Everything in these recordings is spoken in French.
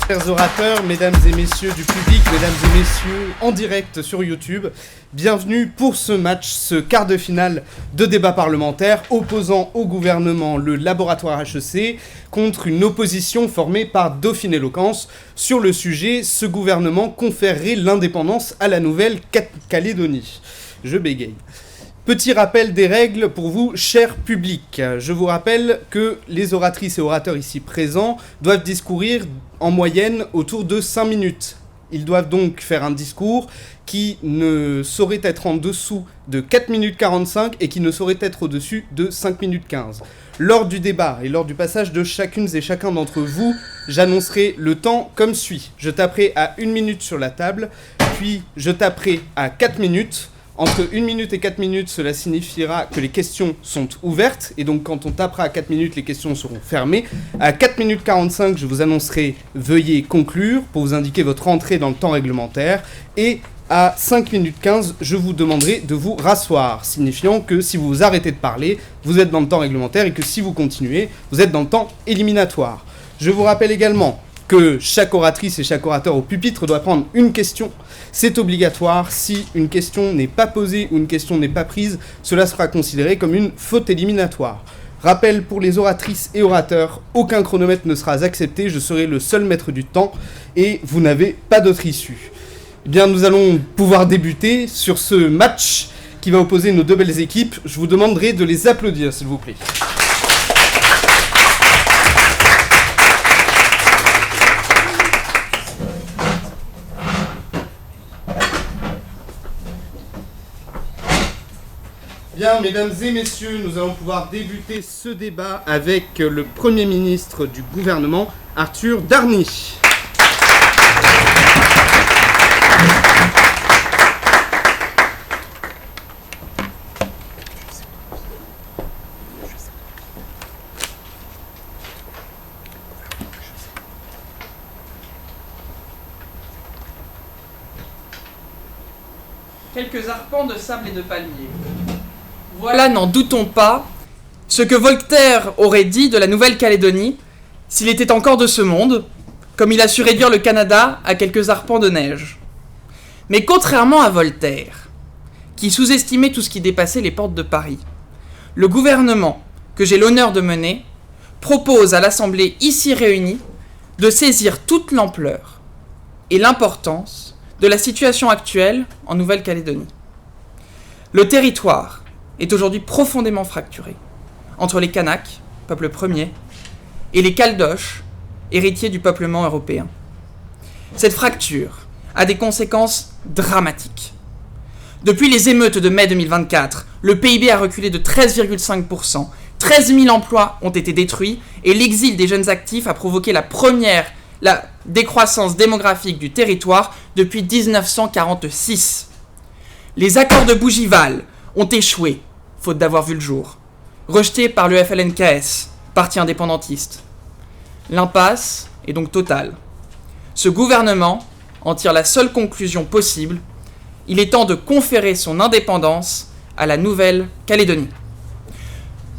Chers orateurs, mesdames et messieurs du public, mesdames et messieurs en direct sur YouTube, bienvenue pour ce match, ce quart de finale de débat parlementaire opposant au gouvernement le laboratoire HEC contre une opposition formée par Dauphine Eloquence. Sur le sujet, ce gouvernement conférerait l'indépendance à la Nouvelle-Calédonie. Je bégaye. Petit rappel des règles pour vous, cher public. Je vous rappelle que les oratrices et orateurs ici présents doivent discourir en moyenne autour de 5 minutes. Ils doivent donc faire un discours qui ne saurait être en dessous de 4 minutes 45 et qui ne saurait être au-dessus de 5 minutes 15. Lors du débat et lors du passage de chacune et chacun d'entre vous, j'annoncerai le temps comme suit. Je taperai à 1 minute sur la table, puis je taperai à 4 minutes. Entre 1 minute et 4 minutes, cela signifiera que les questions sont ouvertes, et donc quand on tapera à 4 minutes, les questions seront fermées. À 4 minutes 45, je vous annoncerai « Veuillez conclure » pour vous indiquer votre entrée dans le temps réglementaire, et à 5 minutes 15, je vous demanderai de vous rasseoir, signifiant que si vous arrêtez de parler, vous êtes dans le temps réglementaire, et que si vous continuez, vous êtes dans le temps éliminatoire. Je vous rappelle également que chaque oratrice et chaque orateur au pupitre doit prendre une question. C'est obligatoire. Si une question n'est pas posée ou une question n'est pas prise, cela sera considéré comme une faute éliminatoire. Rappel pour les oratrices et orateurs, aucun chronomètre ne sera accepté, je serai le seul maître du temps et vous n'avez pas d'autre issue. Eh bien, nous allons pouvoir débuter sur ce match qui va opposer nos deux belles équipes. Je vous demanderai de les applaudir, s'il vous plaît. Bien, mesdames et messieurs, nous allons pouvoir débuter ce débat avec le Premier ministre du gouvernement, Arthur Darny. Quelques arpents de sable et de palmier. Voilà, n'en doutons pas, ce que Voltaire aurait dit de la Nouvelle-Calédonie s'il était encore de ce monde, comme il a su réduire le Canada à quelques arpents de neige. Mais contrairement à Voltaire, qui sous-estimait tout ce qui dépassait les portes de Paris, le gouvernement que j'ai l'honneur de mener propose à l'Assemblée ici réunie de saisir toute l'ampleur et l'importance de la situation actuelle en Nouvelle-Calédonie. Le territoire est aujourd'hui profondément fracturé entre les Kanaks, peuple premier, et les Caldoches, héritiers du peuplement européen. Cette fracture a des conséquences dramatiques. Depuis les émeutes de mai 2024, le PIB a reculé de 13,5%, 13 000 emplois ont été détruits et l'exil des jeunes actifs a provoqué la décroissance démographique du territoire depuis 1946. Les accords de Bougival ont échoué, faute d'avoir vu le jour, rejetés par le FLNKS, parti indépendantiste. L'impasse est donc totale. Ce gouvernement en tire la seule conclusion possible. Il est temps de conférer son indépendance à la Nouvelle-Calédonie.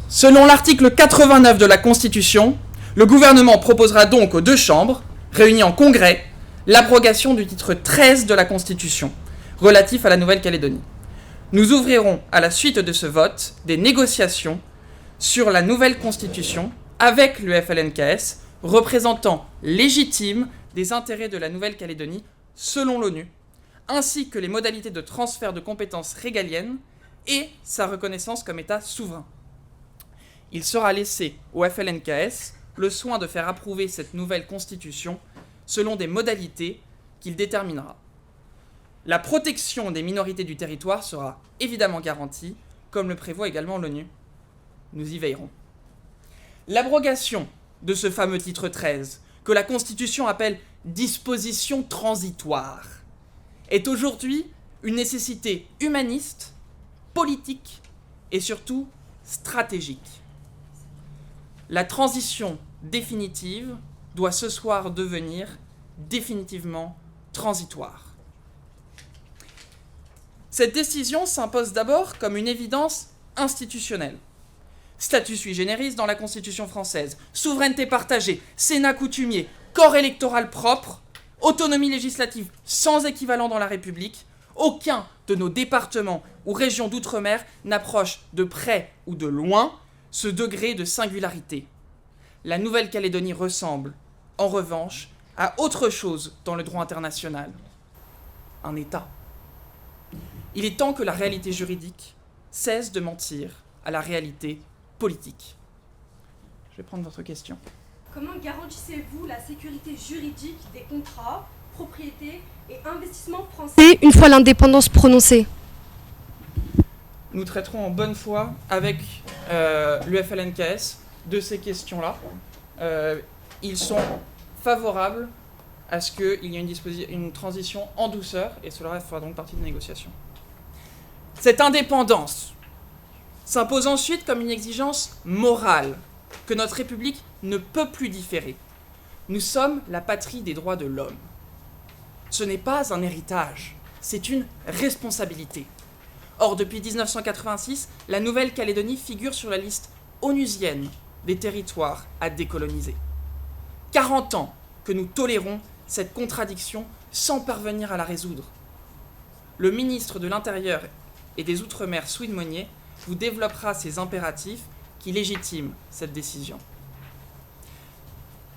Selon l'article 89 de la Constitution, le gouvernement proposera donc aux deux chambres, réunies en congrès, l'abrogation du titre 13 de la Constitution, relatif à la Nouvelle-Calédonie. Nous ouvrirons, à la suite de ce vote, des négociations sur la nouvelle Constitution avec le FLNKS, représentant légitime des intérêts de la Nouvelle-Calédonie selon l'ONU, ainsi que les modalités de transfert de compétences régaliennes et sa reconnaissance comme État souverain. Il sera laissé au FLNKS le soin de faire approuver cette nouvelle Constitution selon des modalités qu'il déterminera. La protection des minorités du territoire sera évidemment garantie, comme le prévoit également l'ONU. Nous y veillerons. L'abrogation de ce fameux titre 13, que la Constitution appelle « disposition transitoire », est aujourd'hui une nécessité humaniste, politique et surtout stratégique. La transition définitive doit ce soir devenir définitivement transitoire. Cette décision s'impose d'abord comme une évidence institutionnelle. Statut sui generis dans la Constitution française, souveraineté partagée, Sénat coutumier, corps électoral propre, autonomie législative sans équivalent dans la République. Aucun de nos départements ou régions d'outre-mer n'approche de près ou de loin ce degré de singularité. La Nouvelle-Calédonie ressemble, en revanche, à autre chose dans le droit international. Un État. Il est temps que la réalité juridique cesse de mentir à la réalité politique. Je vais prendre votre question. Comment garantissez-vous la sécurité juridique des contrats, propriétés et investissements français une fois l'indépendance prononcée? Nous traiterons en bonne foi avec l'UFLNKS de ces questions-là. Ils sont favorables à ce qu'il y ait une transition en douceur, et cela fera donc partie des négociations. Cette indépendance s'impose ensuite comme une exigence morale que notre République ne peut plus différer. Nous sommes la patrie des droits de l'homme. Ce n'est pas un héritage, c'est une responsabilité. Or, depuis 1986, la Nouvelle-Calédonie figure sur la liste onusienne des territoires à décoloniser. 40 ans que nous tolérons cette contradiction sans parvenir à la résoudre. Le ministre de l'Intérieur et des Outre-mer, Souine Monnier, vous développera ces impératifs qui légitiment cette décision.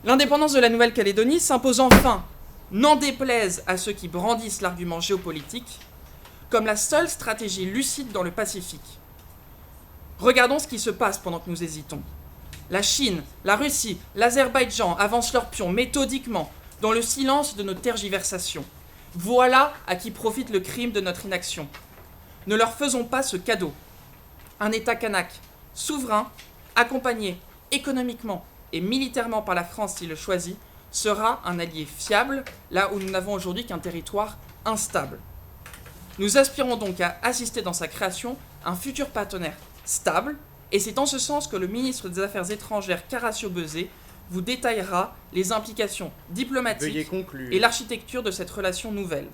L'indépendance de la Nouvelle-Calédonie s'impose enfin, n'en déplaise à ceux qui brandissent l'argument géopolitique, comme la seule stratégie lucide dans le Pacifique. Regardons ce qui se passe pendant que nous hésitons. La Chine, la Russie, l'Azerbaïdjan avancent leurs pions méthodiquement dans le silence de nos tergiversations. Voilà à qui profite le crime de notre inaction. Ne leur faisons pas ce cadeau. Un État kanak, souverain, accompagné économiquement et militairement par la France s'il le choisit, sera un allié fiable là où nous n'avons aujourd'hui qu'un territoire instable. Nous aspirons donc à assister dans sa création un futur partenaire stable, et c'est en ce sens que le ministre des Affaires étrangères, Karacio Beuzé, vous détaillera les implications diplomatiques et l'architecture de cette relation nouvelle.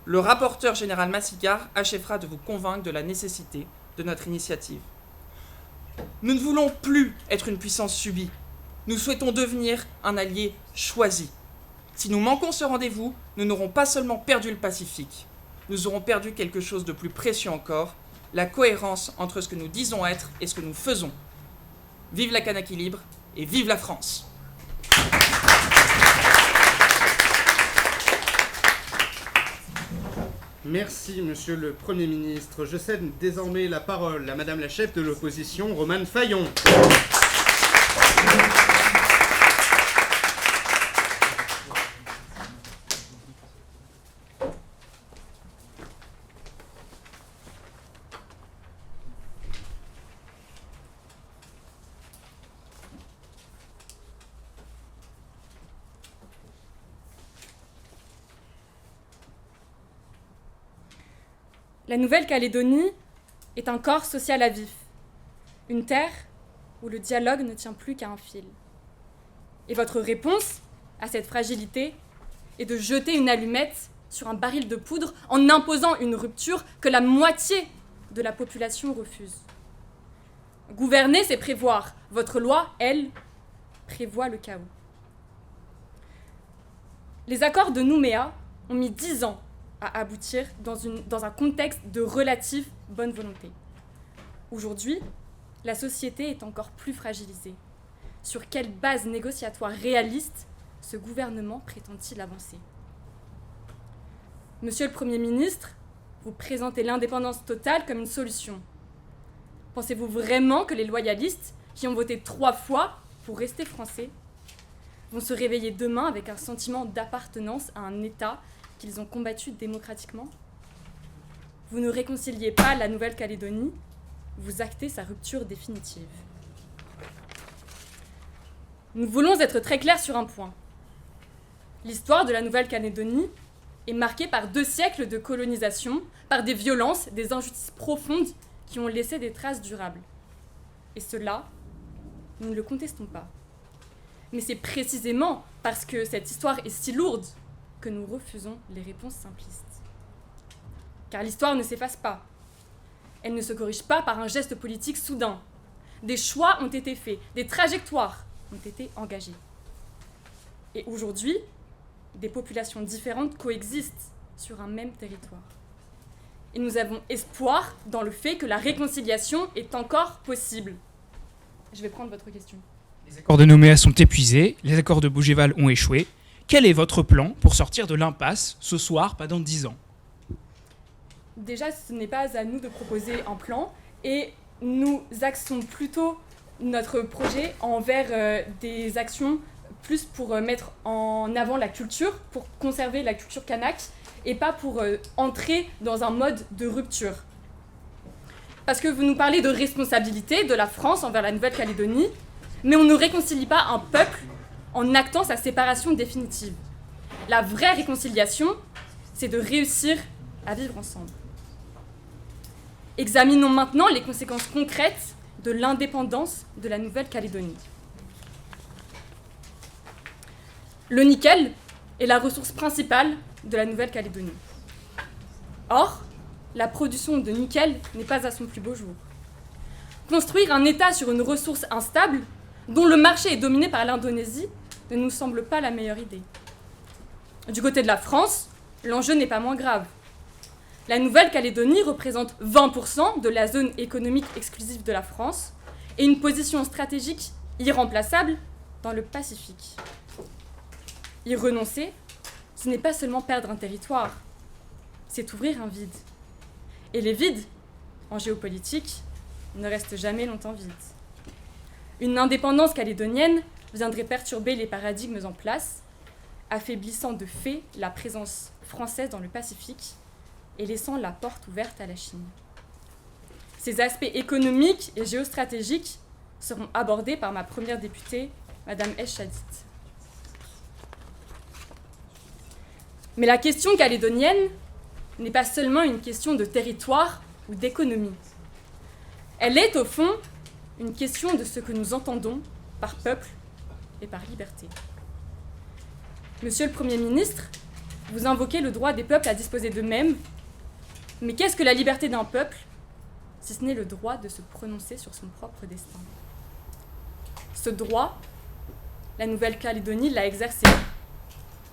Le rapporteur général Massigard achèvera de vous convaincre de la nécessité de notre initiative. Nous ne voulons plus être une puissance subie. Nous souhaitons devenir un allié choisi. Si nous manquons ce rendez-vous, nous n'aurons pas seulement perdu le Pacifique, nous aurons perdu quelque chose de plus précieux encore, la cohérence entre ce que nous disons être et ce que nous faisons. Vive la Kanaki libre et vive la France! Merci, monsieur le Premier ministre. Je cède désormais la parole à madame la chef de l'opposition, Romane Fayon. La Nouvelle-Calédonie est un corps social à vif, une terre où le dialogue ne tient plus qu'à un fil. Et votre réponse à cette fragilité est de jeter une allumette sur un baril de poudre en imposant une rupture que la moitié de la population refuse. Gouverner, c'est prévoir. Votre loi, elle, prévoit le chaos. Les accords de Nouméa ont mis 10 ans à aboutir dans un contexte de relative bonne volonté. Aujourd'hui, la société est encore plus fragilisée. Sur quelle base négociatoire réaliste ce gouvernement prétend-il avancer? Monsieur le Premier ministre, vous présentez l'indépendance totale comme une solution. Pensez-vous vraiment que les loyalistes, qui ont voté 3 fois pour rester français, vont se réveiller demain avec un sentiment d'appartenance à un État qu'ils ont combattu démocratiquement? Vous ne réconciliez pas la Nouvelle-Calédonie, vous actez sa rupture définitive. Nous voulons être très clairs sur un point. L'histoire de la Nouvelle-Calédonie est marquée par 2 siècles de colonisation, par des violences, des injustices profondes qui ont laissé des traces durables. Et cela, nous ne le contestons pas. Mais c'est précisément parce que cette histoire est si lourde que nous refusons les réponses simplistes. Car l'histoire ne s'efface pas. Elle ne se corrige pas par un geste politique soudain. Des choix ont été faits, des trajectoires ont été engagées. Et aujourd'hui, des populations différentes coexistent sur un même territoire. Et nous avons espoir dans le fait que la réconciliation est encore possible. Je vais prendre votre question. Les accords de Nouméa sont épuisés, les accords de Bougival ont échoué. Quel est votre plan pour sortir de l'impasse ce soir, pas dans 10 ans ? Déjà, ce n'est pas à nous de proposer un plan et nous axons plutôt notre projet envers des actions plus pour mettre en avant la culture, pour conserver la culture kanak et pas pour entrer dans un mode de rupture. Parce que vous nous parlez de responsabilité de la France envers la Nouvelle-Calédonie, mais on ne réconcilie pas un peuple en actant sa séparation définitive. La vraie réconciliation, c'est de réussir à vivre ensemble. Examinons maintenant les conséquences concrètes de l'indépendance de la Nouvelle-Calédonie. Le nickel est la ressource principale de la Nouvelle-Calédonie. Or, la production de nickel n'est pas à son plus beau jour. Construire un État sur une ressource instable, dont le marché est dominé par l'Indonésie, ne nous semble pas la meilleure idée. Du côté de la France, l'enjeu n'est pas moins grave. La Nouvelle-Calédonie représente 20% de la zone économique exclusive de la France et une position stratégique irremplaçable dans le Pacifique. Y renoncer, ce n'est pas seulement perdre un territoire, c'est ouvrir un vide. Et les vides, en géopolitique, ne restent jamais longtemps vides. Une indépendance calédonienne viendrait perturber les paradigmes en place, affaiblissant de fait la présence française dans le Pacifique et laissant la porte ouverte à la Chine. Ces aspects économiques et géostratégiques seront abordés par ma première députée, Madame Eschadit. Mais la question calédonienne n'est pas seulement une question de territoire ou d'économie. Elle est, au fond, une question de ce que nous entendons par peuple et par liberté. Monsieur le Premier ministre, vous invoquez le droit des peuples à disposer d'eux-mêmes, mais qu'est-ce que la liberté d'un peuple, si ce n'est le droit de se prononcer sur son propre destin ? Ce droit, la Nouvelle-Calédonie l'a exercé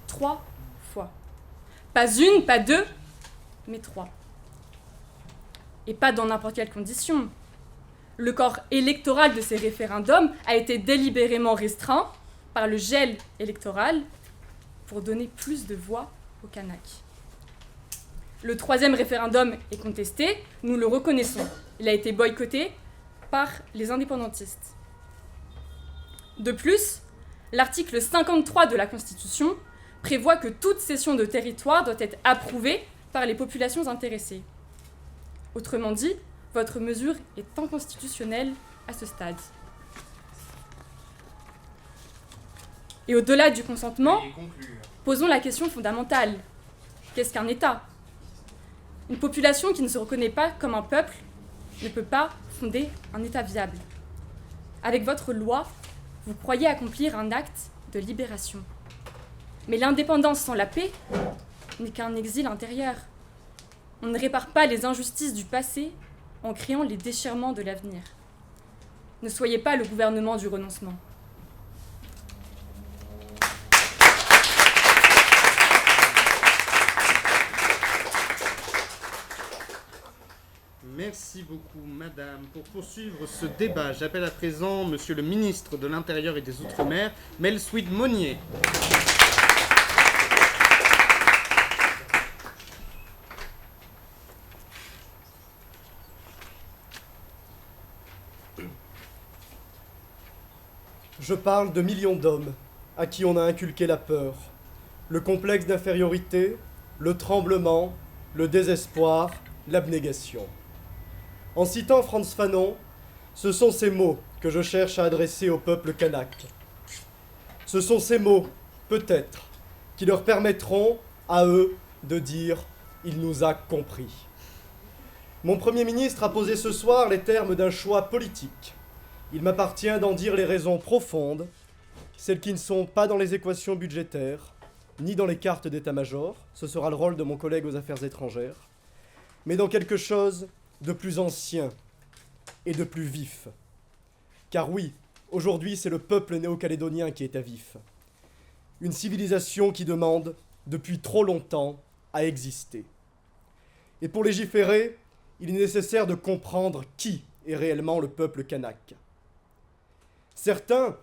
3 fois. Pas une, pas deux, mais 3. Et pas dans n'importe quelle condition. Le corps électoral de ces référendums a été délibérément restreint par le gel électoral pour donner plus de voix aux Kanaks. Le 3e référendum est contesté, nous le reconnaissons. Il a été boycotté par les indépendantistes. De plus, l'article 53 de la Constitution prévoit que toute cession de territoire doit être approuvée par les populations intéressées. Autrement dit, votre mesure est inconstitutionnelle à ce stade. Et au-delà du consentement, posons la question fondamentale. Qu'est-ce qu'un État ? Une population qui ne se reconnaît pas comme un peuple ne peut pas fonder un État viable. Avec votre loi, vous croyez accomplir un acte de libération. Mais l'indépendance sans la paix n'est qu'un exil intérieur. On ne répare pas les injustices du passé en créant les déchirements de l'avenir. Ne soyez pas le gouvernement du renoncement. Merci beaucoup, madame. Pour poursuivre ce débat, j'appelle à présent monsieur le ministre de l'Intérieur et des Outre-mer, Melswid Monnier. Je parle de millions d'hommes à qui on a inculqué la peur, le complexe d'infériorité, le tremblement, le désespoir, l'abnégation. En citant Frantz Fanon, ce sont ces mots que je cherche à adresser au peuple kanak. Ce sont ces mots, peut-être, qui leur permettront à eux de dire « il nous a compris ». Mon Premier ministre a posé ce soir les termes d'un choix politique. Il m'appartient d'en dire les raisons profondes, celles qui ne sont pas dans les équations budgétaires, ni dans les cartes d'état-major, ce sera le rôle de mon collègue aux affaires étrangères, mais dans quelque chose de plus ancien et de plus vif. Car oui, aujourd'hui c'est le peuple néo-calédonien qui est à vif. Une civilisation qui demande, depuis trop longtemps, à exister. Et pour légiférer, il est nécessaire de comprendre qui est réellement le peuple kanak. Certains,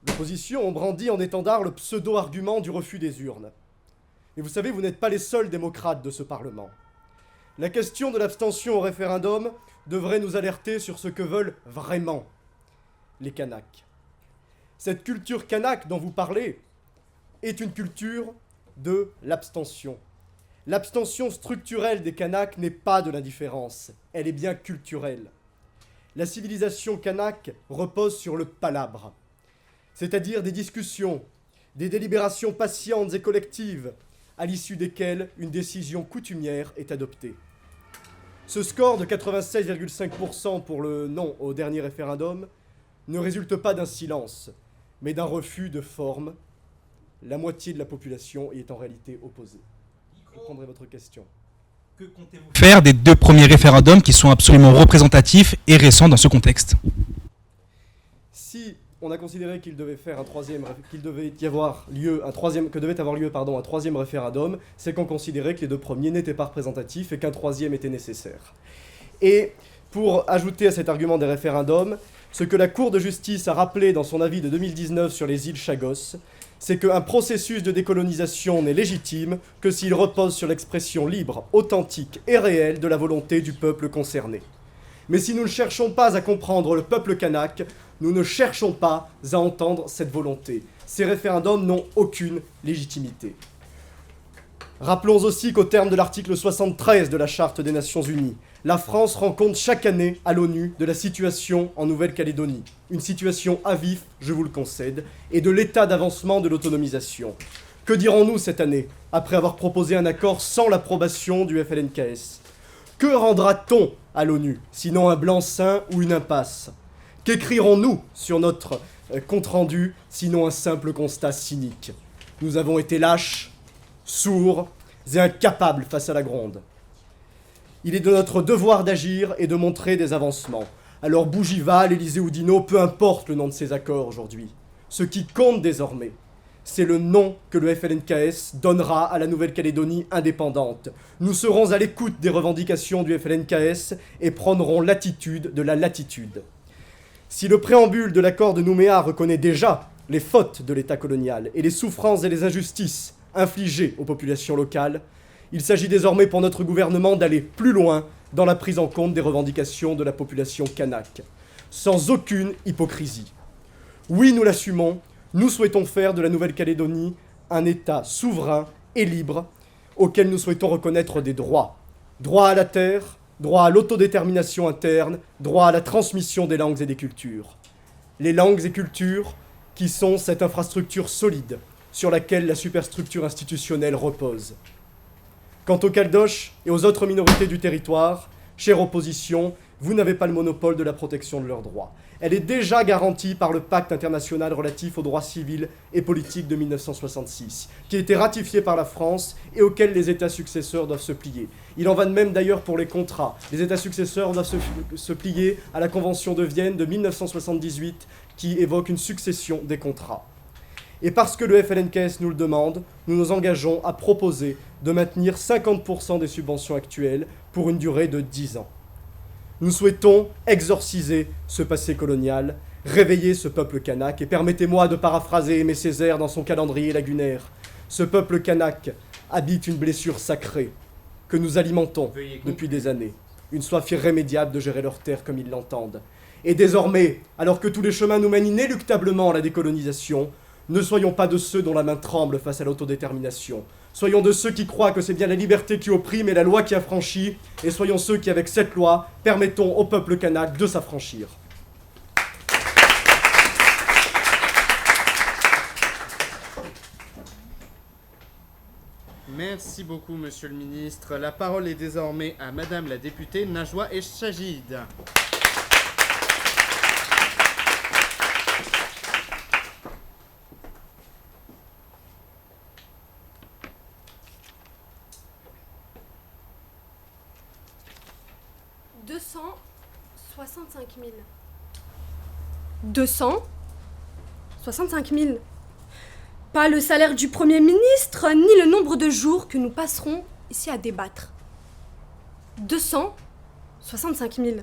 l'opposition, ont brandi en étendard le pseudo-argument du refus des urnes. Et vous savez, vous n'êtes pas les seuls démocrates de ce Parlement. La question de l'abstention au référendum devrait nous alerter sur ce que veulent vraiment les Kanaks. Cette culture kanak dont vous parlez est une culture de l'abstention. L'abstention structurelle des Kanaks n'est pas de l'indifférence, elle est bien culturelle. La civilisation kanak repose sur le palabre, c'est-à-dire des discussions, des délibérations patientes et collectives, à l'issue desquelles une décision coutumière est adoptée. Ce score de 96,5% pour le non au dernier référendum ne résulte pas d'un silence, mais d'un refus de forme. La moitié de la population y est en réalité opposée. Je prendrai votre question. Que comptez-vous faire des 2 premiers référendums qui sont absolument représentatifs et récents dans ce contexte? Si on a considéré qu'il devait avoir lieu un troisième référendum, c'est qu'on considérait que les 2 premiers n'étaient pas représentatifs et qu'un troisième était nécessaire. Et pour ajouter à cet argument des référendums, ce que la Cour de justice a rappelé dans son avis de 2019 sur les îles Chagos, c'est qu'un processus de décolonisation n'est légitime que s'il repose sur l'expression libre, authentique et réelle de la volonté du peuple concerné. Mais si nous ne cherchons pas à comprendre le peuple kanak, nous ne cherchons pas à entendre cette volonté. Ces référendums n'ont aucune légitimité. Rappelons aussi qu'au terme de l'article 73 de la Charte des Nations Unies, la France rend compte chaque année à l'ONU de la situation en Nouvelle-Calédonie. Une situation à vif, je vous le concède, et de l'état d'avancement de l'autonomisation. Que dirons-nous cette année, après avoir proposé un accord sans l'approbation du FLNKS? Que rendra-t-on à l'ONU, sinon un blanc-seing ou une impasse? Qu'écrirons-nous sur notre compte-rendu, sinon un simple constat cynique? Nous avons été lâches, sourds et incapables face à la gronde. Il est de notre devoir d'agir et de montrer des avancements. Alors Bougival, Élysée Oudinot, peu importe le nom de ces accords aujourd'hui. Ce qui compte désormais, c'est le nom que le FLNKS donnera à la Nouvelle-Calédonie indépendante. Nous serons à l'écoute des revendications du FLNKS et prendrons l'attitude de la latitude. Si le préambule de l'accord de Nouméa reconnaît déjà les fautes de l'État colonial et les souffrances et les injustices infligées aux populations locales, il s'agit désormais pour notre gouvernement d'aller plus loin dans la prise en compte des revendications de la population kanak, sans aucune hypocrisie. Oui, nous l'assumons, nous souhaitons faire de la Nouvelle-Calédonie un État souverain et libre, auquel nous souhaitons reconnaître des droits. Droit à la terre, droit à l'autodétermination interne, droit à la transmission des langues et des cultures. Les langues et cultures qui sont cette infrastructure solide sur laquelle la superstructure institutionnelle repose. Quant aux Caldoches et aux autres minorités du territoire, chère opposition, vous n'avez pas le monopole de la protection de leurs droits. Elle est déjà garantie par le pacte international relatif aux droits civils et politiques de 1966, qui a été ratifié par la France et auquel les États successeurs doivent se plier. Il en va de même d'ailleurs pour les contrats. Les États successeurs doivent se plier à la Convention de Vienne de 1978, qui évoque une succession des contrats. Et parce que le FLNKS nous le demande, nous nous engageons à proposer de maintenir 50% des subventions actuelles pour une durée de 10 ans. Nous souhaitons exorciser ce passé colonial, réveiller ce peuple kanak, et permettez-moi de paraphraser Aimé Césaire dans son calendrier lagunaire. Ce peuple kanak habite une blessure sacrée que nous alimentons depuis des années, une soif irrémédiable de gérer leurs terres comme ils l'entendent. Et désormais, alors que tous les chemins nous mènent inéluctablement à la décolonisation, ne soyons pas de ceux dont la main tremble face à l'autodétermination. Soyons de ceux qui croient que c'est bien la liberté qui opprime et la loi qui affranchit, et soyons ceux qui, avec cette loi, permettons au peuple kanak de s'affranchir. Merci beaucoup, monsieur le ministre. La parole est désormais à madame la députée Najwa Echagid. « 265 000. 265 000. Pas le salaire du Premier ministre, ni le nombre de jours que nous passerons ici à débattre. 265 000.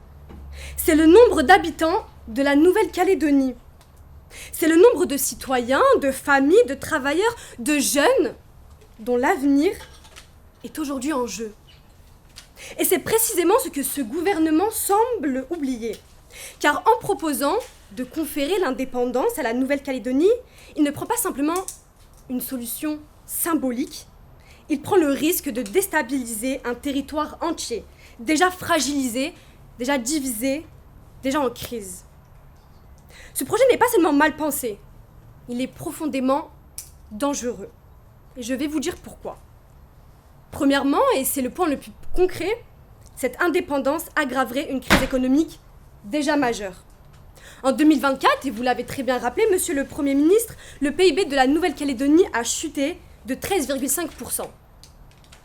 C'est le nombre d'habitants de la Nouvelle-Calédonie. C'est le nombre de citoyens, de familles, de travailleurs, de jeunes dont l'avenir est aujourd'hui en jeu. Et c'est précisément ce que ce gouvernement semble oublier. Car en proposant de conférer l'indépendance à la Nouvelle-Calédonie, il ne prend pas simplement une solution symbolique, il prend le risque de déstabiliser un territoire entier, déjà fragilisé, déjà divisé, déjà en crise. Ce projet n'est pas seulement mal pensé, il est profondément dangereux. Et je vais vous dire pourquoi. Premièrement, et c'est le point le plus concret, cette indépendance aggraverait une crise économique déjà majeure. En 2024, et vous l'avez très bien rappelé, monsieur le Premier ministre, le PIB de la Nouvelle-Calédonie a chuté de 13,5%,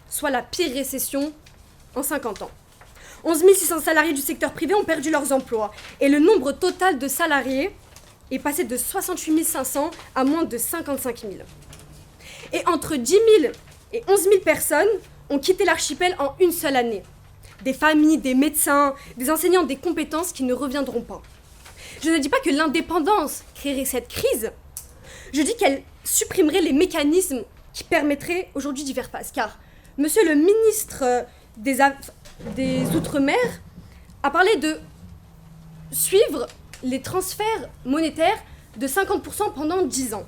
soit la pire récession en 50 ans. 11 600 salariés du secteur privé ont perdu leurs emplois et le nombre total de salariés est passé de 68 500 à moins de 55 000. Et entre 10 000 et 11 000 personnes ont quitté l'archipel en une seule année. Des familles, des médecins, des enseignants, des compétences qui ne reviendront pas. Je ne dis pas que l'indépendance créerait cette crise, je dis qu'elle supprimerait les mécanismes qui permettraient aujourd'hui d'y faire face. Car monsieur le ministre des Outre-mer a parlé de suivre les transferts monétaires de 50% pendant 10 ans.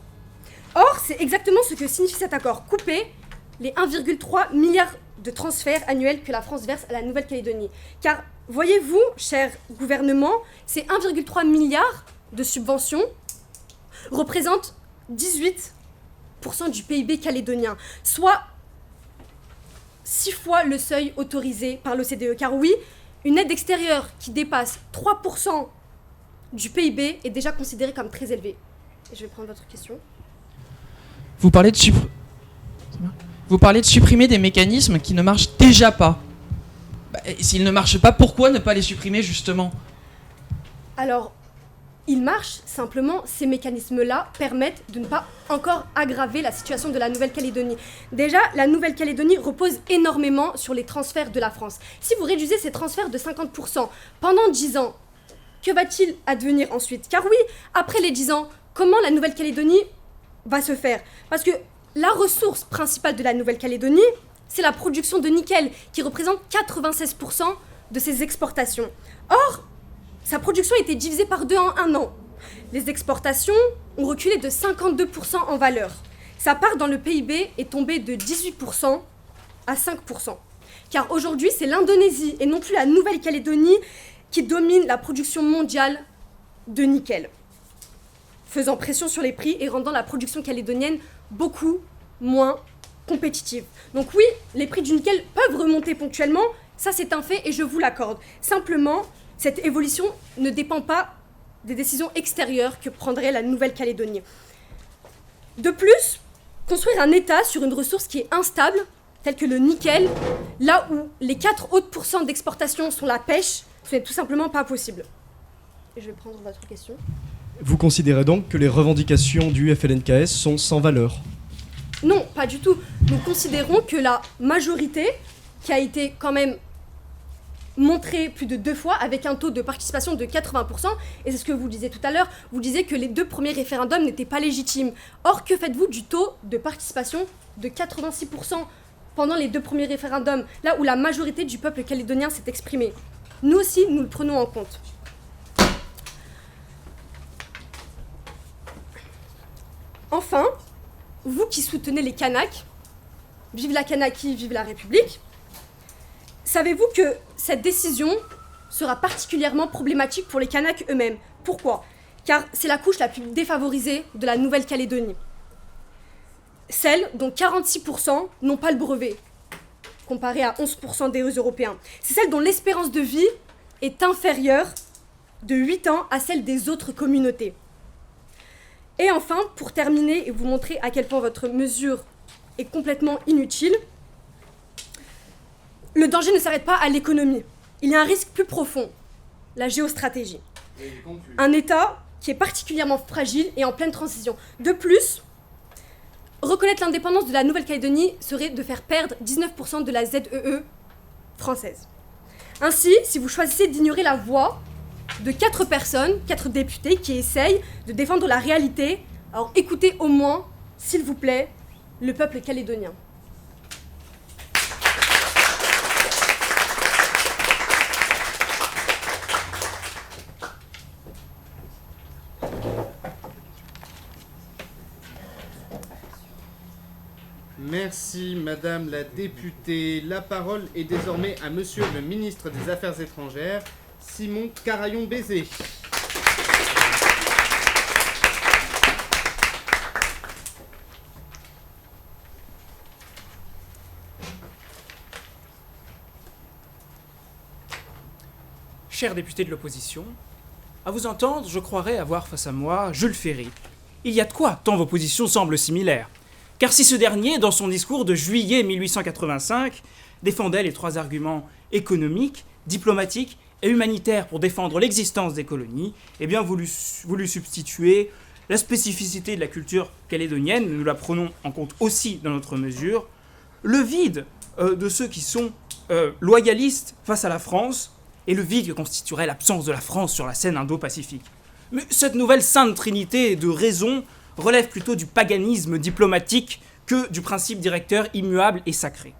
Or, c'est exactement ce que signifie cet accord, couper les 1,3 milliard de transferts annuels que la France verse à la Nouvelle-Calédonie. Car, voyez-vous, cher gouvernement, ces 1,3 milliard de subventions représentent 18% du PIB calédonien, soit 6 fois le seuil autorisé par l'OCDE. Car oui, une aide extérieure qui dépasse 3% du PIB est déjà considérée comme très élevée. Et je vais prendre votre question. Vous parlez de supprimer des mécanismes qui ne marchent déjà pas. S'ils ne marchent pas, pourquoi ne pas les supprimer justement ? Alors, ils marchent, simplement, ces mécanismes-là permettent de ne pas encore aggraver la situation de la Nouvelle-Calédonie. Déjà, la Nouvelle-Calédonie repose énormément sur les transferts de la France. Si vous réduisez ces transferts de 50% pendant 10 ans, que va-t-il advenir ensuite ? Car oui, après les 10 ans, comment la Nouvelle-Calédonie va se faire ? Parce que la ressource principale de la Nouvelle-Calédonie, c'est la production de nickel, qui représente 96% de ses exportations. Or, sa production a été divisée par 2 en 1 an. Les exportations ont reculé de 52% en valeur. Sa part dans le PIB est tombée de 18% à 5%. Car aujourd'hui, c'est l'Indonésie et non plus la Nouvelle-Calédonie qui domine la production mondiale de nickel, faisant pression sur les prix et rendant la production calédonienne beaucoup moins compétitive. Donc oui, les prix du nickel peuvent remonter ponctuellement, ça c'est un fait et je vous l'accorde. Simplement, cette évolution ne dépend pas des décisions extérieures que prendrait la Nouvelle-Calédonie. De plus, construire un État sur une ressource qui est instable, telle que le nickel, là où les 4 autres pourcents d'exportation sont la pêche, ce n'est tout simplement pas possible. Et je vais prendre votre question. Vous considérez donc que les revendications du FLNKS sont sans valeur ? Non, pas du tout. Nous considérons que la majorité, qui a été quand même montrée plus de 2 fois avec un taux de participation de 80%, et c'est ce que vous disiez tout à l'heure, vous disiez que les 2 premiers référendums n'étaient pas légitimes. Or, que faites-vous du taux de participation de 86% pendant les 2 premiers référendums, là où la majorité du peuple calédonien s'est exprimée ? Nous aussi, nous le prenons en compte. Enfin, vous qui soutenez les Kanaks, vive la Kanaki, vive la République, savez-vous que cette décision sera particulièrement problématique pour les Kanaks eux-mêmes ? Pourquoi ? Car c'est la couche la plus défavorisée de la Nouvelle-Calédonie. Celle dont 46% n'ont pas le brevet, comparé à 11% des Européens. C'est celle dont l'espérance de vie est inférieure de 8 ans à celle des autres communautés. Et enfin, pour terminer et vous montrer à quel point votre mesure est complètement inutile, le danger ne s'arrête pas à l'économie. Il y a un risque plus profond, la géostratégie. Un État qui est particulièrement fragile et en pleine transition. De plus, reconnaître l'indépendance de la Nouvelle-Calédonie serait de faire perdre 19% de la ZEE française. Ainsi, si vous choisissez d'ignorer la voix de 4 personnes, 4 députés qui essayent de défendre la réalité, alors écoutez au moins, s'il vous plaît, le peuple calédonien. Merci Madame la députée. La parole est désormais à Monsieur le ministre des Affaires étrangères, Simon Carayon-Bézé. Chers députés de l'opposition, à vous entendre, je croirais avoir face à moi Jules Ferry. Il y a de quoi, tant vos positions semblent similaires. Car si ce dernier, dans son discours de juillet 1885, défendait les 3 arguments économiques, diplomatiques et humanitaires pour défendre l'existence des colonies, eh bien vous lui substituez la spécificité de la culture calédonienne, nous la prenons en compte aussi dans notre mesure, le vide de ceux qui sont loyalistes face à la France, et le vide que constituerait l'absence de la France sur la scène indo-pacifique. Mais cette nouvelle sainte trinité de raison relève plutôt du paganisme diplomatique que du principe directeur immuable et sacré.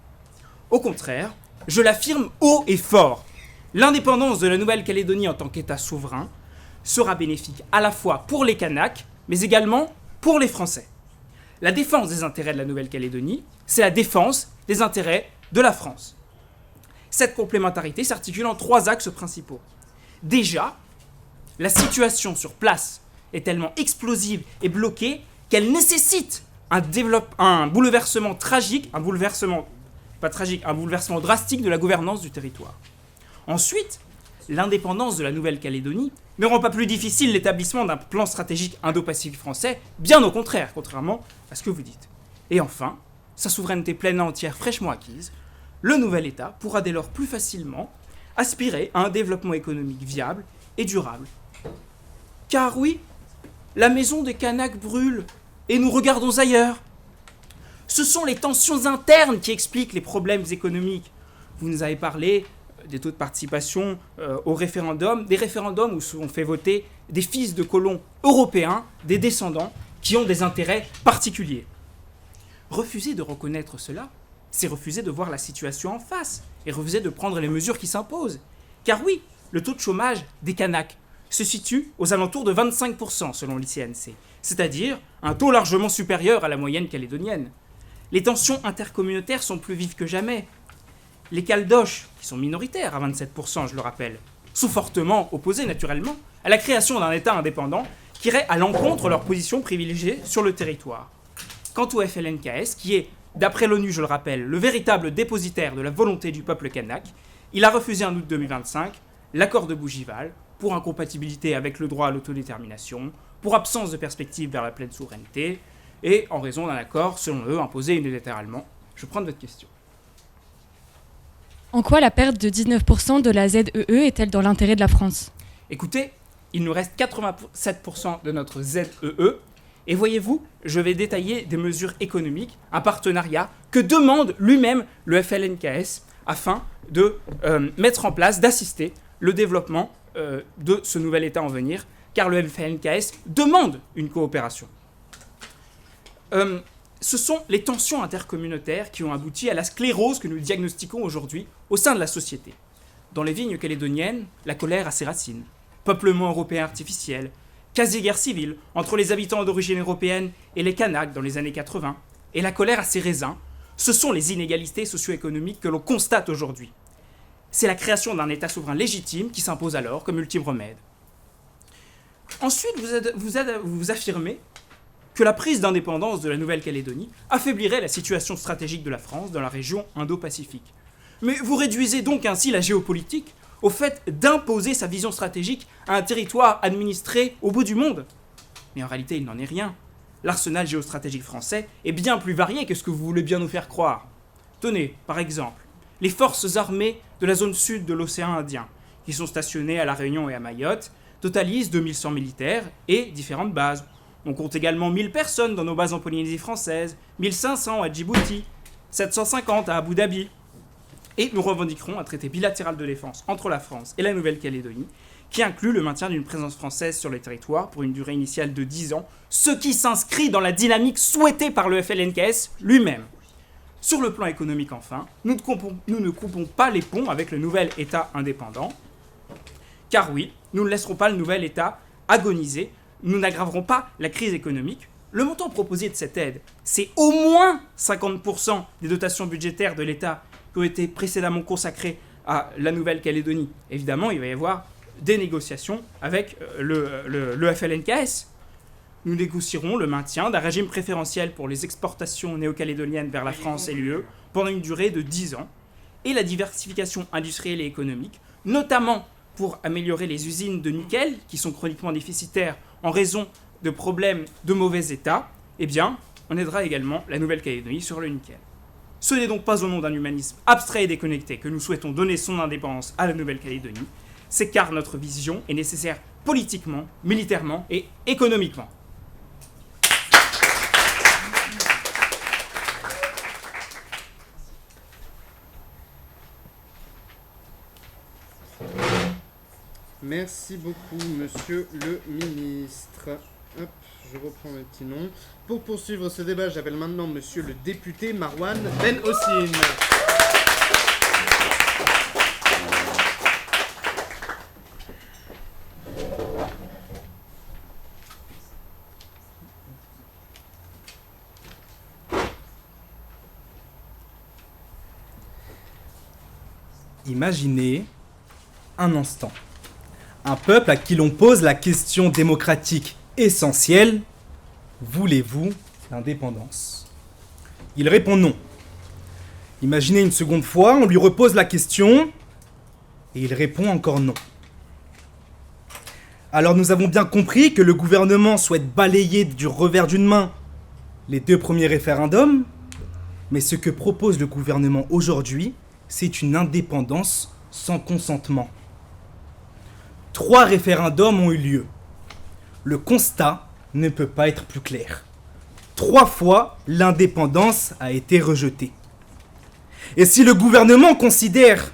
Au contraire, je l'affirme haut et fort, l'indépendance de la Nouvelle-Calédonie en tant qu'État souverain sera bénéfique à la fois pour les Kanaks, mais également pour les Français. La défense des intérêts de la Nouvelle-Calédonie, c'est la défense des intérêts de la France. Cette complémentarité s'articule en 3 axes principaux. Déjà, la situation sur place est tellement explosive et bloquée qu'elle nécessite un bouleversement drastique de la gouvernance du territoire. Ensuite, l'indépendance de la Nouvelle-Calédonie ne rend pas plus difficile l'établissement d'un plan stratégique indo-pacifique français, bien au contraire, contrairement à ce que vous dites. Et enfin, sa souveraineté pleine et entière fraîchement acquise, le nouvel État pourra dès lors plus facilement aspirer à un développement économique viable et durable. Car oui, la maison des Kanaks brûle et nous regardons ailleurs. Ce sont les tensions internes qui expliquent les problèmes économiques. Vous nous avez parlé des taux de participation au référendum, des référendums où sont fait voter des fils de colons européens, des descendants qui ont des intérêts particuliers. Refuser de reconnaître cela, c'est refuser de voir la situation en face et refuser de prendre les mesures qui s'imposent. Car oui, le taux de chômage des Kanaks se situe aux alentours de 25% selon l'ICNC, c'est-à-dire un taux largement supérieur à la moyenne calédonienne. Les tensions intercommunautaires sont plus vives que jamais. Les Caldoches, qui sont minoritaires à 27%, je le rappelle, sont fortement opposés naturellement à la création d'un État indépendant qui irait à l'encontre de leur position privilégiée sur le territoire. Quant au FLNKS, qui est, d'après l'ONU, je le rappelle, le véritable dépositaire de la volonté du peuple kanak, il a refusé en août 2025 l'accord de Bougival pour incompatibilité avec le droit à l'autodétermination, pour absence de perspective vers la pleine souveraineté, et en raison d'un accord, selon eux, imposé unilatéralement. Je prends votre question. En quoi la perte de 19% de la ZEE est-elle dans l'intérêt de la France ? Écoutez, il nous reste 87% de notre ZEE, et voyez-vous, je vais détailler des mesures économiques, un partenariat que demande lui-même le FLNKS afin de mettre en place, d'assister le développement de ce nouvel État en venir, car le FLNKS demande une coopération. Ce sont les tensions intercommunautaires qui ont abouti à la sclérose que nous diagnostiquons aujourd'hui au sein de la société. Dans les vignes calédoniennes, la colère a ses racines. Peuplement européen artificiel, quasi-guerre civile entre les habitants d'origine européenne et les Kanaks dans les années 80, et la colère a ses raisins. Ce sont les inégalités socio-économiques que l'on constate aujourd'hui. C'est la création d'un État souverain légitime qui s'impose alors comme ultime remède. Ensuite, vous affirmez que la prise d'indépendance de la Nouvelle-Calédonie affaiblirait la situation stratégique de la France dans la région Indo-Pacifique. Mais vous réduisez donc ainsi la géopolitique au fait d'imposer sa vision stratégique à un territoire administré au bout du monde. Mais en réalité, il n'en est rien. L'arsenal géostratégique français est bien plus varié que ce que vous voulez bien nous faire croire. Tenez, par exemple, les forces armées de la zone sud de l'océan Indien, qui sont stationnées à La Réunion et à Mayotte, totalisent 2100 militaires et différentes bases. On compte également 1000 personnes dans nos bases en Polynésie française, 1500 à Djibouti, 750 à Abu Dhabi. Et nous revendiquerons un traité bilatéral de défense entre la France et la Nouvelle-Calédonie, qui inclut le maintien d'une présence française sur le territoire pour une durée initiale de 10 ans, ce qui s'inscrit dans la dynamique souhaitée par le FLNKS lui-même. Sur le plan économique enfin, nous ne coupons pas les ponts avec le nouvel État indépendant, car oui, nous ne laisserons pas le nouvel État agoniser, nous n'aggraverons pas la crise économique. Le montant proposé de cette aide, c'est au moins 50% des dotations budgétaires de l'État qui ont été précédemment consacrées à la Nouvelle-Calédonie. Évidemment, il va y avoir des négociations avec le FLNKS. Nous négocierons le maintien d'un régime préférentiel pour les exportations néo-calédoniennes vers la France et l'UE pendant une durée de 10 ans, et la diversification industrielle et économique, notamment pour améliorer les usines de nickel, qui sont chroniquement déficitaires en raison de problèmes de mauvais état. Eh bien, on aidera également la Nouvelle-Calédonie sur le nickel. Ce n'est donc pas au nom d'un humanisme abstrait et déconnecté que nous souhaitons donner son indépendance à la Nouvelle-Calédonie, c'est car notre vision est nécessaire politiquement, militairement et économiquement. Merci beaucoup, monsieur le ministre. Hop, je reprends mes petits noms. Pour poursuivre ce débat, j'appelle maintenant monsieur le député Marwan Ben Hossein. Imaginez un instant un peuple à qui l'on pose la question démocratique essentielle: voulez-vous l'indépendance? Il répond non. Imaginez une seconde fois, on lui repose la question et il répond encore non. Alors nous avons bien compris que le gouvernement souhaite balayer du revers d'une main les 2 premiers référendums, mais ce que propose le gouvernement aujourd'hui, c'est une indépendance sans consentement. 3 référendums ont eu lieu. Le constat ne peut pas être plus clair. 3 fois, l'indépendance a été rejetée. Et si le gouvernement considère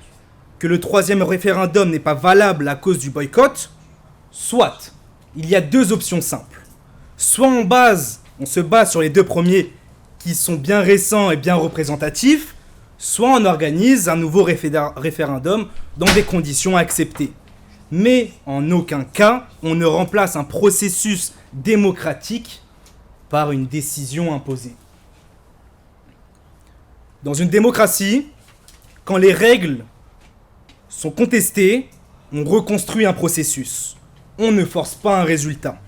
que le 3e référendum n'est pas valable à cause du boycott, soit, il y a 2 options simples. Soit on se base sur les 2 premiers qui sont bien récents et bien représentatifs, soit on organise un nouveau référendum dans des conditions acceptées. Mais en aucun cas, on ne remplace un processus démocratique par une décision imposée. Dans une démocratie, quand les règles sont contestées, on reconstruit un processus. On ne force pas un résultat.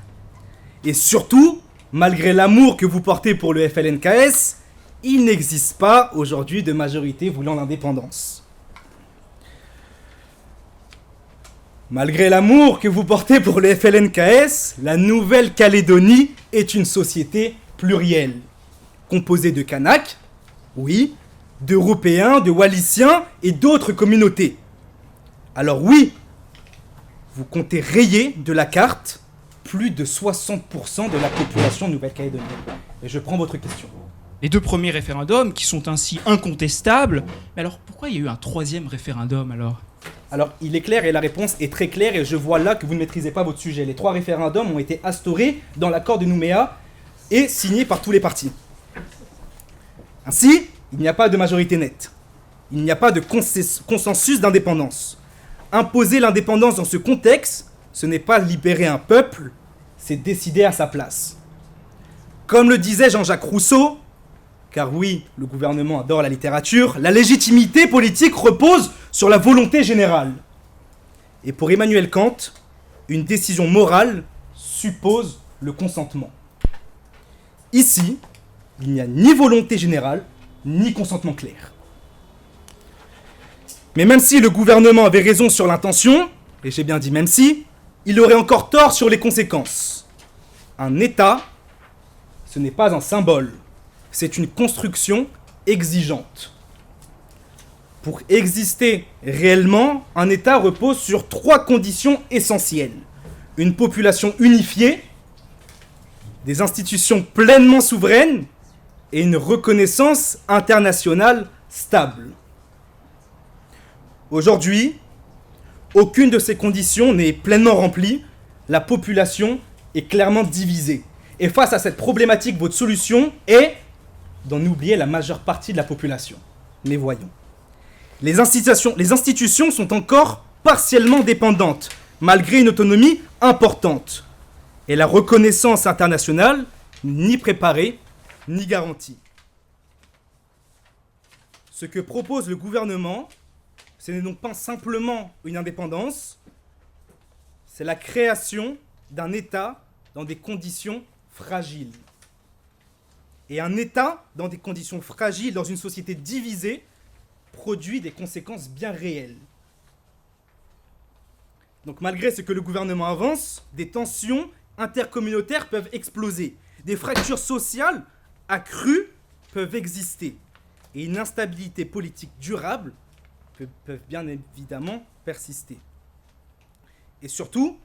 Et surtout, malgré l'amour que vous portez pour le FLNKS, il n'existe pas aujourd'hui de majorité voulant l'indépendance. Malgré l'amour que vous portez pour le FLNKS, la Nouvelle-Calédonie est une société plurielle, composée de Kanaks, oui, d'Européens, de Wallisiens et d'autres communautés. Alors oui, vous comptez rayer de la carte plus de 60% de la population nouvelle-calédonienne. Et je prends votre question. Les 2 premiers référendums, qui sont ainsi incontestables, mais alors pourquoi il y a eu un 3e référendum alors ? Alors, il est clair et la réponse est très claire et je vois là que vous ne maîtrisez pas votre sujet. Les 3 référendums ont été instaurés dans l'accord de Nouméa et signés par tous les partis. Ainsi, il n'y a pas de majorité nette. Il n'y a pas de consensus d'indépendance. Imposer l'indépendance dans ce contexte, ce n'est pas libérer un peuple, c'est décider à sa place. Comme le disait Jean-Jacques Rousseau, car oui, le gouvernement adore la littérature, la légitimité politique repose sur la volonté générale. Et pour Emmanuel Kant, une décision morale suppose le consentement. Ici, il n'y a ni volonté générale, ni consentement clair. Mais même si le gouvernement avait raison sur l'intention, et j'ai bien dit même si, il aurait encore tort sur les conséquences. Un État, ce n'est pas un symbole. C'est une construction exigeante. Pour exister réellement, un État repose sur 3 conditions essentielles. Une population unifiée, des institutions pleinement souveraines et une reconnaissance internationale stable. Aujourd'hui, aucune de ces conditions n'est pleinement remplie, la population est clairement divisée. Et face à cette problématique, votre solution est d'en oublier la majeure partie de la population. Mais voyons. Les institutions sont encore partiellement dépendantes, malgré une autonomie importante. Et la reconnaissance internationale, ni préparée, ni garantie. Ce que propose le gouvernement, ce n'est donc pas simplement une indépendance, c'est la création d'un État dans des conditions fragiles. Et un État dans des conditions fragiles, dans une société divisée, produit des conséquences bien réelles. Donc malgré ce que le gouvernement avance, des tensions intercommunautaires peuvent exploser, des fractures sociales accrues peuvent exister, et une instabilité politique durable peuvent bien évidemment persister. Et surtout,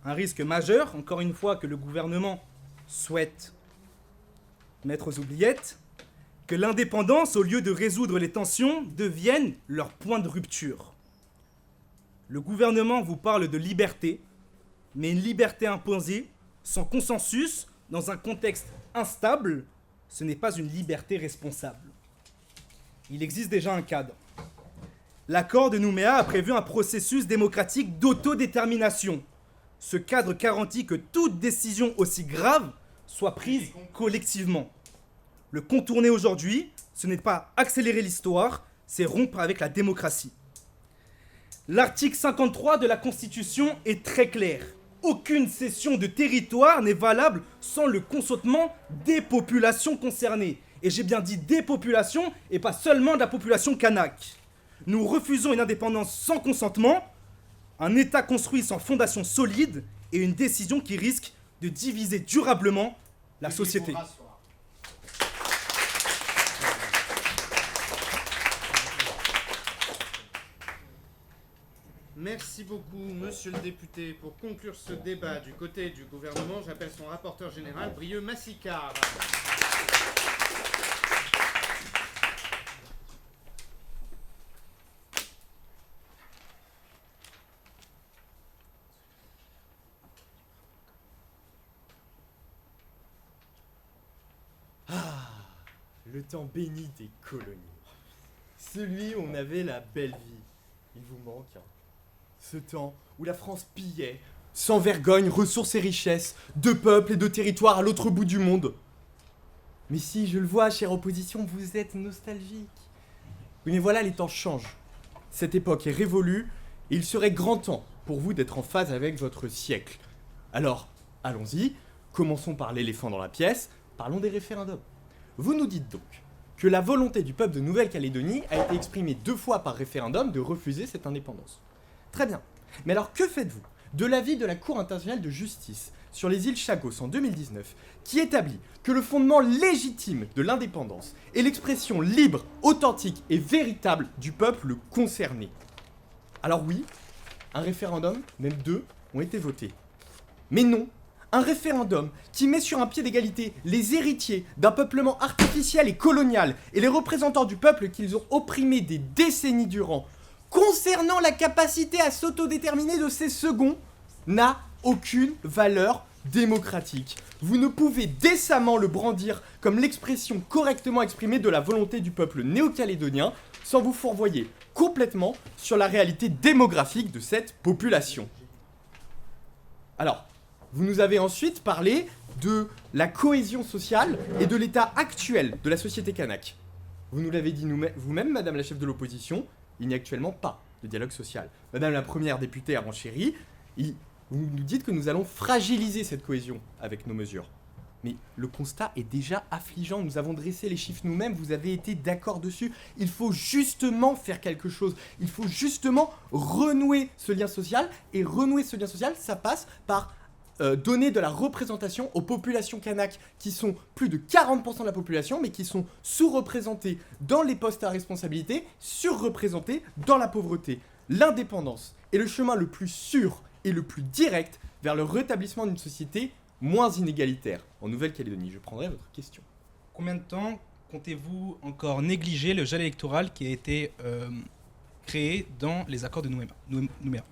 un risque majeur, encore une fois, que le gouvernement souhaite mettre aux oubliettes, que l'indépendance, au lieu de résoudre les tensions, devienne leur point de rupture. Le gouvernement vous parle de liberté, mais une liberté imposée, sans consensus, dans un contexte instable, ce n'est pas une liberté responsable. Il existe déjà un cadre. L'accord de Nouméa a prévu un processus démocratique d'autodétermination. Ce cadre garantit que toute décision aussi grave soit prise collectivement. Le contourner aujourd'hui, ce n'est pas accélérer l'histoire, c'est rompre avec la démocratie. L'article 53 de la Constitution est très clair. Aucune cession de territoire n'est valable sans le consentement des populations concernées. Et j'ai bien dit des populations et pas seulement de la population kanak. Nous refusons une indépendance sans consentement, un État construit sans fondation solide et une décision qui risque de diviser durablement la société. Merci beaucoup, monsieur le député. Pour conclure ce débat du côté du gouvernement, j'appelle son rapporteur général, Brieux Massicard. Le temps béni des colonies. Celui où on avait la belle vie. Il vous manque, hein. Ce temps où la France pillait, sans vergogne, ressources et richesses, de peuples et de territoires à l'autre bout du monde. Mais si, je le vois, chère opposition, vous êtes nostalgique. Oui, mais voilà, les temps changent. Cette époque est révolue, et il serait grand temps pour vous d'être en phase avec votre siècle. Alors, allons-y, commençons par l'éléphant dans la pièce, parlons des référendums. Vous nous dites donc que la volonté du peuple de Nouvelle-Calédonie a été exprimée 2 fois par référendum de refuser cette indépendance. Très bien. Mais alors que faites-vous de l'avis de la Cour internationale de justice sur les îles Chagos en 2019 qui établit que le fondement légitime de l'indépendance est l'expression libre, authentique et véritable du peuple concerné? Alors oui, un référendum, même 2, ont été votés. Mais non, un référendum qui met sur un pied d'égalité les héritiers d'un peuplement artificiel et colonial et les représentants du peuple qu'ils ont opprimé des décennies durant, concernant la capacité à s'autodéterminer de ces seconds, n'a aucune valeur démocratique. Vous ne pouvez décemment le brandir comme l'expression correctement exprimée de la volonté du peuple néo-calédonien sans vous fourvoyer complètement sur la réalité démographique de cette population. Alors, vous nous avez ensuite parlé de la cohésion sociale et de l'état actuel de la société kanak. Vous nous l'avez dit vous-même, madame la chef de l'opposition, il n'y a actuellement pas de dialogue social. Madame la première députée a renchéri, vous nous dites que nous allons fragiliser cette cohésion avec nos mesures. Mais le constat est déjà affligeant, nous avons dressé les chiffres nous-mêmes, vous avez été d'accord dessus. Il faut justement faire quelque chose, il faut justement renouer ce lien social, et renouer ce lien social, ça passe par donner de la représentation aux populations kanak qui sont plus de 40% de la population mais qui sont sous-représentées dans les postes à responsabilité, surreprésentées dans la pauvreté. L'indépendance est le chemin le plus sûr et le plus direct vers le rétablissement d'une société moins inégalitaire en Nouvelle-Calédonie? Je prendrai votre question. Combien de temps comptez-vous encore négliger le gel électoral qui a été créé dans les accords de Nouméa?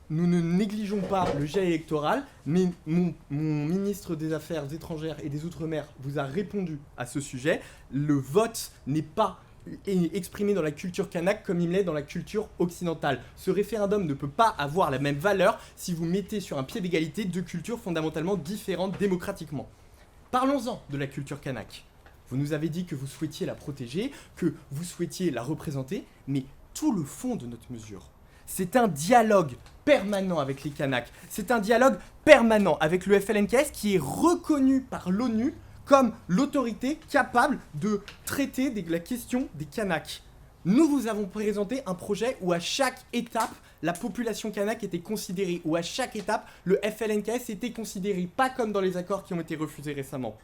Nous ne négligeons pas le gel électoral, mais mon ministre des Affaires étrangères et des Outre-mer vous a répondu à ce sujet. Le vote n'est pas exprimé dans la culture kanak comme il l'est dans la culture occidentale. Ce référendum ne peut pas avoir la même valeur si vous mettez sur un pied d'égalité deux cultures fondamentalement différentes démocratiquement. Parlons-en de la culture kanak. Vous nous avez dit que vous souhaitiez la protéger, que vous souhaitiez la représenter, mais tout le fond de notre mesure, c'est un dialogue permanent avec les Kanaks. C'est un dialogue permanent avec le FLNKS qui est reconnu par l'ONU comme l'autorité capable de traiter la question des Kanaks. Nous vous avons présenté un projet où à chaque étape, la population kanak était considérée, où à chaque étape, le FLNKS était considéré, pas comme dans les accords qui ont été refusés récemment.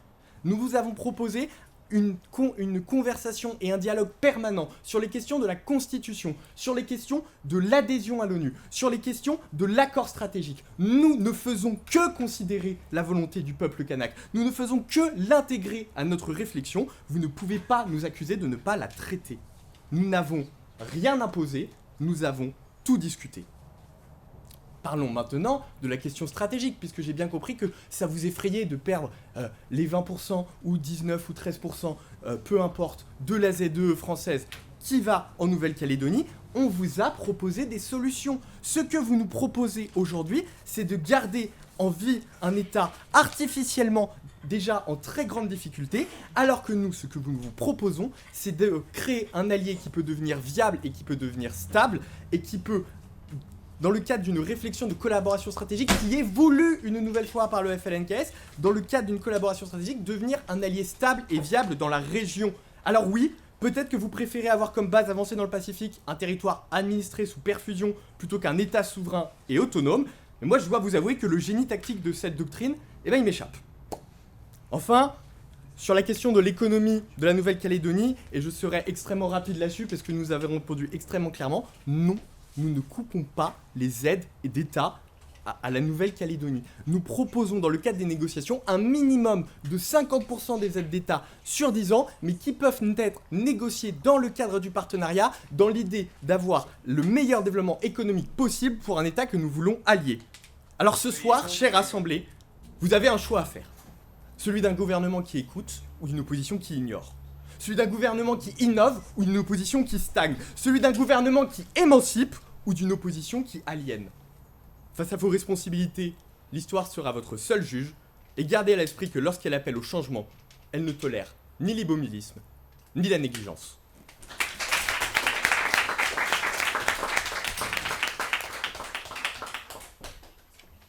Nous vous avons proposé une conversation et un dialogue permanent sur les questions de la Constitution, sur les questions de l'adhésion à l'ONU, sur les questions de l'accord stratégique. Nous ne faisons que considérer la volonté du peuple kanak. Nous ne faisons que l'intégrer à notre réflexion. Vous ne pouvez pas nous accuser de ne pas la traiter. Nous n'avons rien imposé, nous avons tout discuté. Parlons maintenant de la question stratégique, puisque j'ai bien compris que ça vous effrayait de perdre les 20% ou 19 ou 13%, peu importe, de la ZEE française qui va en Nouvelle-Calédonie. On vous a proposé des solutions. Ce que vous nous proposez aujourd'hui, c'est de garder en vie un État artificiellement déjà en très grande difficulté, alors que nous, ce que nous vous proposons, c'est de créer un allié qui peut devenir viable et qui peut devenir stable et qui peut, dans le cadre d'une réflexion de collaboration stratégique qui est voulue une nouvelle fois par le FLNKS, dans le cadre d'une collaboration stratégique, devenir un allié stable et viable dans la région. Alors oui, peut-être que vous préférez avoir comme base avancée dans le Pacifique un territoire administré sous perfusion plutôt qu'un État souverain et autonome, mais moi je dois vous avouer que le génie tactique de cette doctrine, il m'échappe. Enfin, sur la question de l'économie de la Nouvelle-Calédonie, et je serai extrêmement rapide là-dessus parce que nous avons répondu extrêmement clairement, non. Nous ne coupons pas les aides d'État à la Nouvelle-Calédonie. Nous proposons dans le cadre des négociations un minimum de 50% des aides d'État sur 10 ans, mais qui peuvent être négociées dans le cadre du partenariat, dans l'idée d'avoir le meilleur développement économique possible pour un État que nous voulons allier. Alors ce soir, chère Assemblée, vous avez un choix à faire. Celui d'un gouvernement qui écoute ou d'une opposition qui ignore. Celui d'un gouvernement qui innove ou d'une opposition qui stagne. Celui d'un gouvernement qui émancipe ou d'une opposition qui aliène. Face à vos responsabilités, l'histoire sera votre seul juge, et gardez à l'esprit que lorsqu'elle appelle au changement, elle ne tolère ni l'immobilisme, ni la négligence.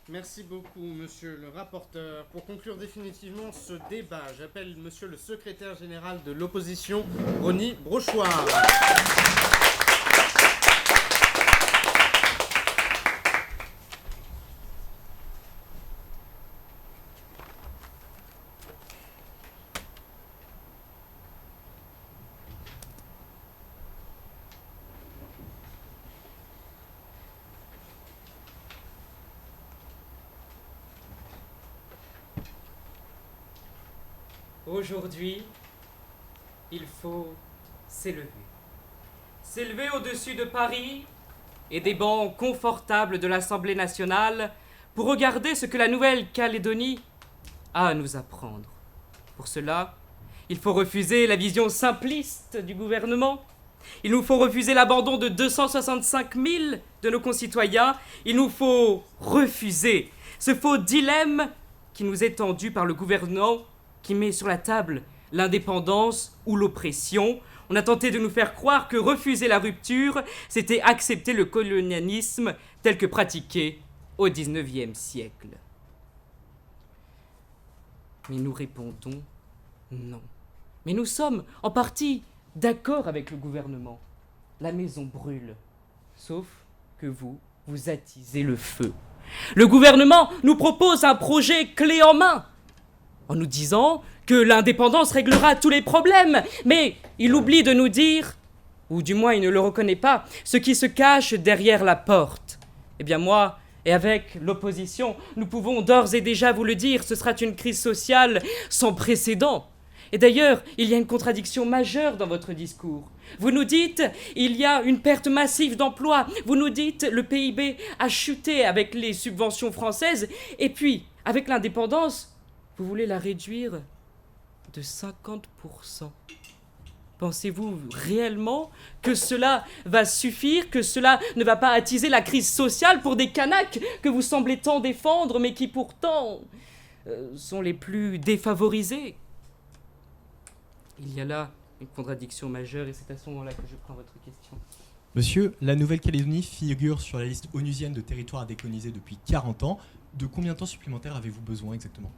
Merci beaucoup, monsieur le rapporteur. Pour conclure définitivement ce débat, j'appelle monsieur le secrétaire général de l'opposition, Rony Brochoir. Aujourd'hui, il faut s'élever. S'élever au-dessus de Paris et des bancs confortables de l'Assemblée nationale pour regarder ce que la Nouvelle-Calédonie a à nous apprendre. Pour cela, il faut refuser la vision simpliste du gouvernement. Il nous faut refuser l'abandon de 265 000 de nos concitoyens. Il nous faut refuser ce faux dilemme qui nous est tendu par le gouvernement qui met sur la table l'indépendance ou l'oppression. On a tenté de nous faire croire que refuser la rupture, c'était accepter le colonialisme tel que pratiqué au XIXe siècle. Mais nous répondons non. Mais nous sommes en partie d'accord avec le gouvernement. La maison brûle, sauf que vous attisez le feu. Le gouvernement nous propose un projet clé en main, en nous disant que l'indépendance réglera tous les problèmes. Mais il oublie de nous dire, ou du moins il ne le reconnaît pas, ce qui se cache derrière la porte. Eh bien moi, Et avec l'opposition, nous pouvons d'ores et déjà vous le dire, ce sera une crise sociale sans précédent. Et d'ailleurs, il y a une contradiction majeure dans votre discours. Vous nous dites, il y a une perte massive d'emplois. Vous nous dites, le PIB a chuté avec les subventions françaises. Et puis, avec l'indépendance, vous voulez la réduire de 50%. Pensez-vous réellement que cela va suffire, que cela ne va pas attiser la crise sociale pour des Kanaks que vous semblez tant défendre, mais qui pourtant sont les plus défavorisés? Il y a là une contradiction majeure et c'est à ce moment-là que je prends votre question. Monsieur, la Nouvelle-Calédonie figure sur la liste onusienne de territoires à décoloniser depuis 40 ans. De combien de temps supplémentaire avez-vous besoin exactement?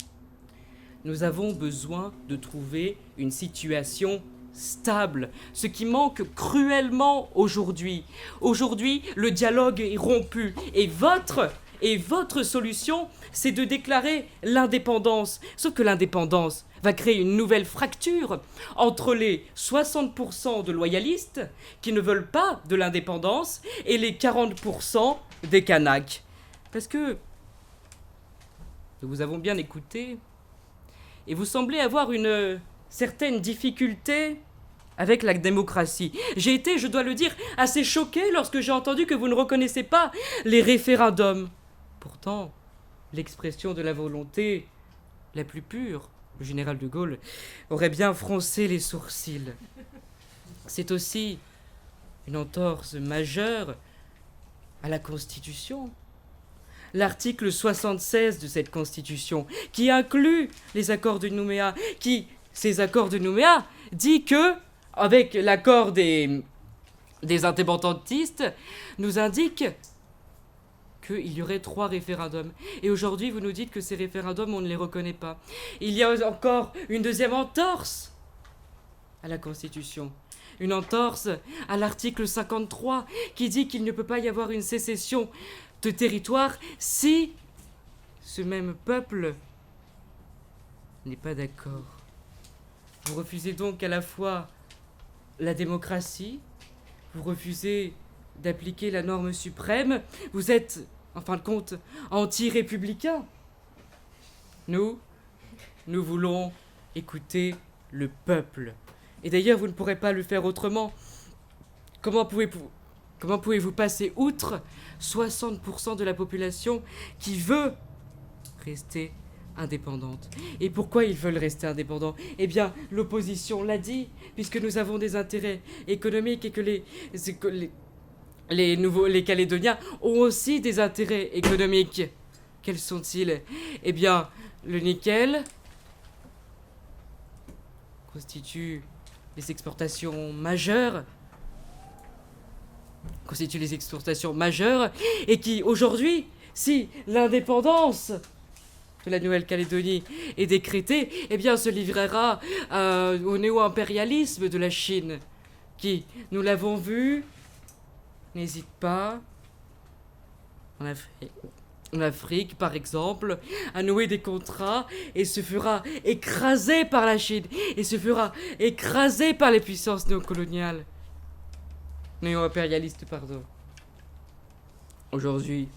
Nous avons besoin de trouver une situation stable, ce qui manque cruellement aujourd'hui. Aujourd'hui, le dialogue est rompu et votre solution, c'est de déclarer l'indépendance. Sauf que l'indépendance va créer une nouvelle fracture entre les 60% de loyalistes qui ne veulent pas de l'indépendance et les 40% des Kanaks. Parce que nous vous avons bien écouté et vous semblez avoir une certaine difficulté avec la démocratie. J'ai été, je dois le dire, assez choqué lorsque j'ai entendu que vous ne reconnaissez pas les référendums. Pourtant, l'expression de la volonté la plus pure, le général de Gaulle aurait bien froncé les sourcils. C'est aussi une entorse majeure à la Constitution. L'article 76 de cette Constitution, qui inclut les accords de Nouméa, ces accords de Nouméa, dit que, avec l'accord des indépendantistes, nous indique qu'il y aurait 3 référendums. Et aujourd'hui, vous nous dites que ces référendums, on ne les reconnaît pas. Il y a encore une deuxième entorse à la Constitution. Une entorse à l'article 53, qui dit qu'il ne peut pas y avoir une sécession de territoire si ce même peuple n'est pas d'accord. Vous refusez donc à la fois la démocratie, vous refusez d'appliquer la norme suprême, vous êtes, en fin de compte, anti-républicain. Nous voulons écouter le peuple. Et d'ailleurs, vous ne pourrez pas le faire autrement. Comment pouvez-vous passer outre 60% de la population qui veut rester indépendante? Et pourquoi ils veulent rester indépendants? Eh bien, l'opposition l'a dit, puisque nous avons des intérêts économiques et que les Calédoniens ont aussi des intérêts économiques. Quels sont-ils? Eh bien, le nickel constitue les exportations majeures, et qui, aujourd'hui, si l'indépendance de la Nouvelle-Calédonie est décrétée, eh bien, se livrera au néo-impérialisme de la Chine, qui, nous l'avons vu, n'hésite pas, en Afrique, par exemple, à nouer des contrats et se fera écraser par la Chine et se fera écraser par les puissances néocoloniales. Néo-impérialistes, pardon. Aujourd'hui,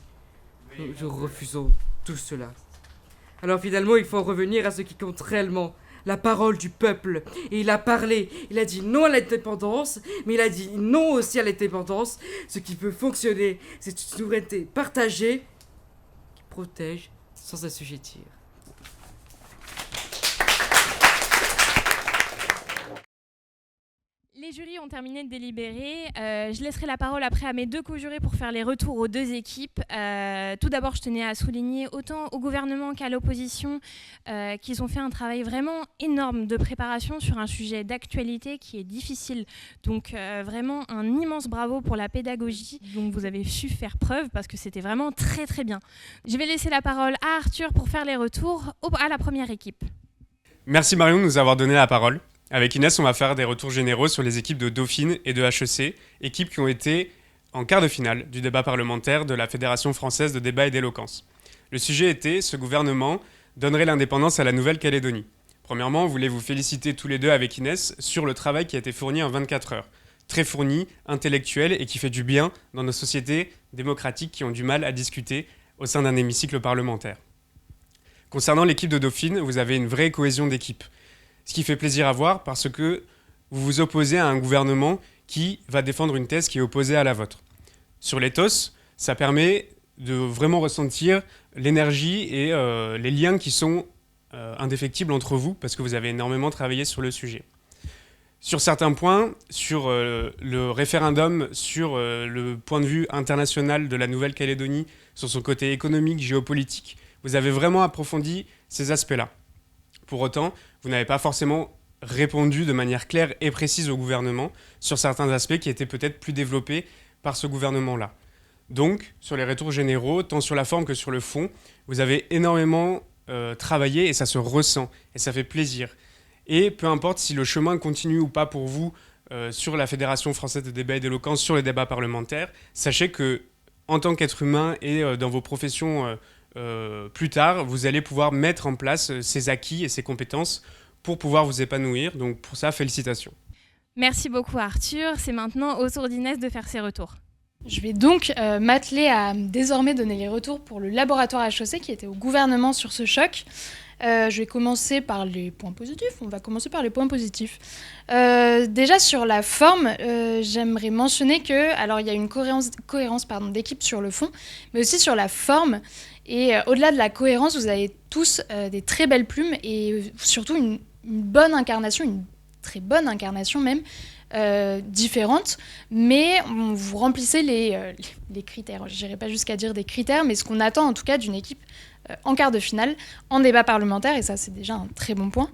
nous refusons tout cela. Alors finalement, il faut en revenir à ce qui compte réellement, la parole du peuple. Et il a parlé, il a dit non à l'indépendance, mais il a dit non aussi à l'indépendance. Ce qui peut fonctionner, c'est une souveraineté partagée qui protège sans assujettir. Les jurys ont terminé de délibérer. Je laisserai la parole après à mes 2 co-jurés pour faire les retours aux 2 équipes. Tout d'abord, je tenais à souligner autant au gouvernement qu'à l'opposition qu'ils ont fait un travail vraiment énorme de préparation sur un sujet d'actualité qui est difficile. Donc vraiment un immense bravo pour la pédagogie dont vous avez su faire preuve parce que c'était vraiment très très bien. Je vais laisser la parole à Arthur pour faire les retours à la première équipe. Merci Marion de nous avoir donné la parole. Avec Inès, on va faire des retours généraux sur les équipes de Dauphine et de HEC, équipes qui ont été en quart de finale du débat parlementaire de la Fédération française de débat et d'éloquence. Le sujet était « Ce gouvernement donnerait l'indépendance à la Nouvelle-Calédonie ». Premièrement, on voulait vous féliciter tous les deux avec Inès sur le travail qui a été fourni en 24 heures. Très fourni, intellectuel et qui fait du bien dans nos sociétés démocratiques qui ont du mal à discuter au sein d'un hémicycle parlementaire. Concernant l'équipe de Dauphine, vous avez une vraie cohésion d'équipe, ce qui fait plaisir à voir parce que vous vous opposez à un gouvernement qui va défendre une thèse qui est opposée à la vôtre. Sur l'ethos, ça permet de vraiment ressentir l'énergie et les liens qui sont indéfectibles entre vous parce que vous avez énormément travaillé sur le sujet. Sur certains points, sur le référendum, sur le point de vue international de la Nouvelle-Calédonie, sur son côté économique, géopolitique, vous avez vraiment approfondi ces aspects-là. Pour autant, vous n'avez pas forcément répondu de manière claire et précise au gouvernement sur certains aspects qui étaient peut-être plus développés par ce gouvernement-là. Donc, sur les retours généraux, tant sur la forme que sur le fond, vous avez énormément travaillé et ça se ressent et ça fait plaisir. Et peu importe si le chemin continue ou pas pour vous sur la Fédération française de débat et d'éloquence, sur les débats parlementaires, sachez que en tant qu'être humain et dans vos professions plus tard, vous allez pouvoir mettre en place ces acquis et ces compétences pour pouvoir vous épanouir. Donc pour ça, félicitations. Merci beaucoup Arthur. C'est maintenant au tour d'Inès de faire ses retours. Je vais donc m'atteler à désormais donner les retours pour le laboratoire HEC qui était au gouvernement sur ce choc. Je vais commencer par les points positifs. On va commencer par les points positifs. Déjà sur la forme, j'aimerais mentionner que, alors il y a une cohérence d'équipe sur le fond, mais aussi sur la forme. Et au-delà de la cohérence, vous avez tous des très belles plumes et surtout une bonne incarnation, une très bonne incarnation même, différentes, mais vous remplissez les critères. Je n'irai pas jusqu'à dire des critères, mais ce qu'on attend en tout cas d'une équipe en quart de finale, en débat parlementaire, et ça c'est déjà un très bon point.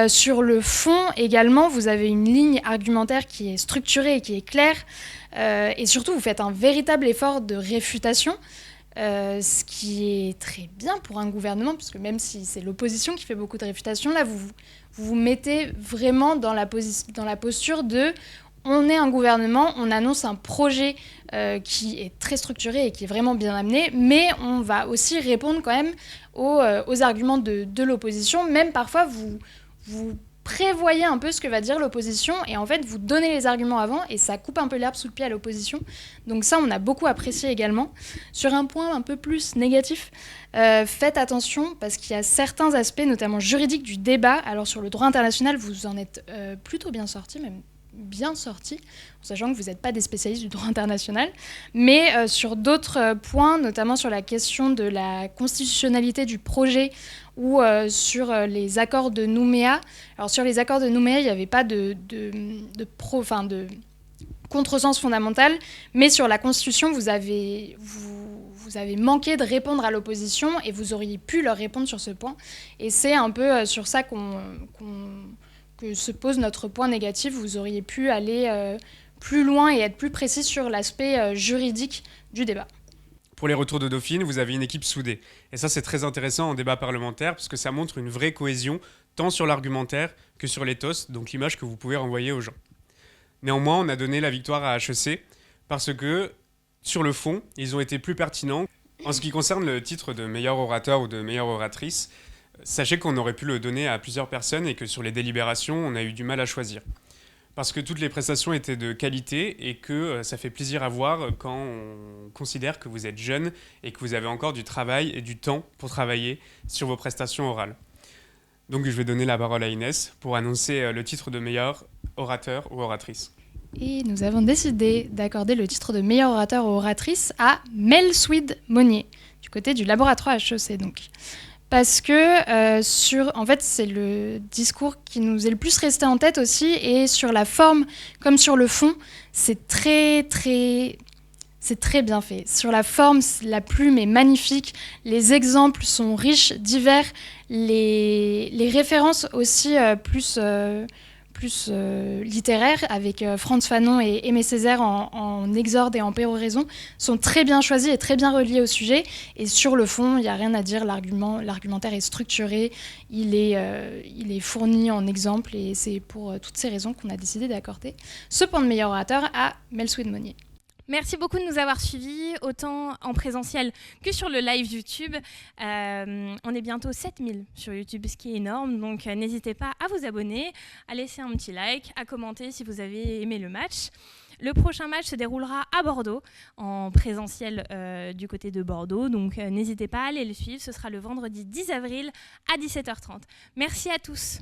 Sur le fond également, vous avez une ligne argumentaire qui est structurée et qui est claire, et surtout vous faites un véritable effort de réfutation, ce qui est très bien pour un gouvernement, parce que même si c'est l'opposition qui fait beaucoup de réfutation, là vous vous mettez vraiment dans la posture de on est un gouvernement, on annonce un projet qui est très structuré et qui est vraiment bien amené, mais on va aussi répondre quand même aux arguments de l'opposition. Même parfois, vous prévoyez un peu ce que va dire l'opposition et en fait, vous donnez les arguments avant et ça coupe un peu l'herbe sous le pied à l'opposition. Donc ça, on a beaucoup apprécié également. Sur un point un peu plus négatif, faites attention parce qu'il y a certains aspects, notamment juridiques du débat. Alors sur le droit international, vous en êtes plutôt bien sortis, même bien sorti, en sachant que vous n'êtes pas des spécialistes du droit international, mais sur d'autres points, notamment sur la question de la constitutionnalité du projet ou sur les accords de Nouméa. Alors sur les accords de Nouméa, il n'y avait pas de contresens fondamental, mais sur la Constitution, vous avez manqué de répondre à l'opposition et vous auriez pu leur répondre sur ce point. Et c'est un peu sur ça que se pose notre point négatif. Vous auriez pu aller plus loin et être plus précis sur l'aspect juridique du débat. Pour les retours de Dauphine, vous avez une équipe soudée. Et ça, c'est très intéressant en débat parlementaire parce que ça montre une vraie cohésion, tant sur l'argumentaire que sur l'éthos, donc l'image que vous pouvez renvoyer aux gens. Néanmoins, on a donné la victoire à HEC parce que, sur le fond, ils ont été plus pertinents. En ce qui concerne le titre de meilleur orateur ou de meilleure oratrice, sachez qu'on aurait pu le donner à plusieurs personnes et que sur les délibérations, on a eu du mal à choisir. Parce que toutes les prestations étaient de qualité et que ça fait plaisir à voir quand on considère que vous êtes jeune et que vous avez encore du travail et du temps pour travailler sur vos prestations orales. Donc je vais donner la parole à Inès pour annoncer le titre de meilleur orateur ou oratrice. Et nous avons décidé d'accorder le titre de meilleur orateur ou oratrice à Mel Swede Monnier, du côté du laboratoire HEC donc. Parce que en fait, c'est le discours qui nous est le plus resté en tête aussi, et sur la forme comme sur le fond, c'est très bien fait. Sur la forme, la plume est magnifique, les exemples sont riches, divers, les références aussi plus littéraires, avec Frantz Fanon et Aimé Césaire en exorde et en péroraison, sont très bien choisis et très bien reliés au sujet. Et sur le fond, il n'y a rien à dire, l'argumentaire est structuré, il est fourni en exemples, et c'est pour toutes ces raisons qu'on a décidé d'accorder ce point de meilleur orateur à Mel Swede Monnier. Merci beaucoup de nous avoir suivis, autant en présentiel que sur le live YouTube. On est bientôt 7000 sur YouTube, ce qui est énorme, donc n'hésitez pas à vous abonner, à laisser un petit like, à commenter si vous avez aimé le match. Le prochain match se déroulera à Bordeaux, en présentiel du côté de Bordeaux. Donc n'hésitez pas à aller le suivre. Ce sera le vendredi 10 avril à 17h30. Merci à tous.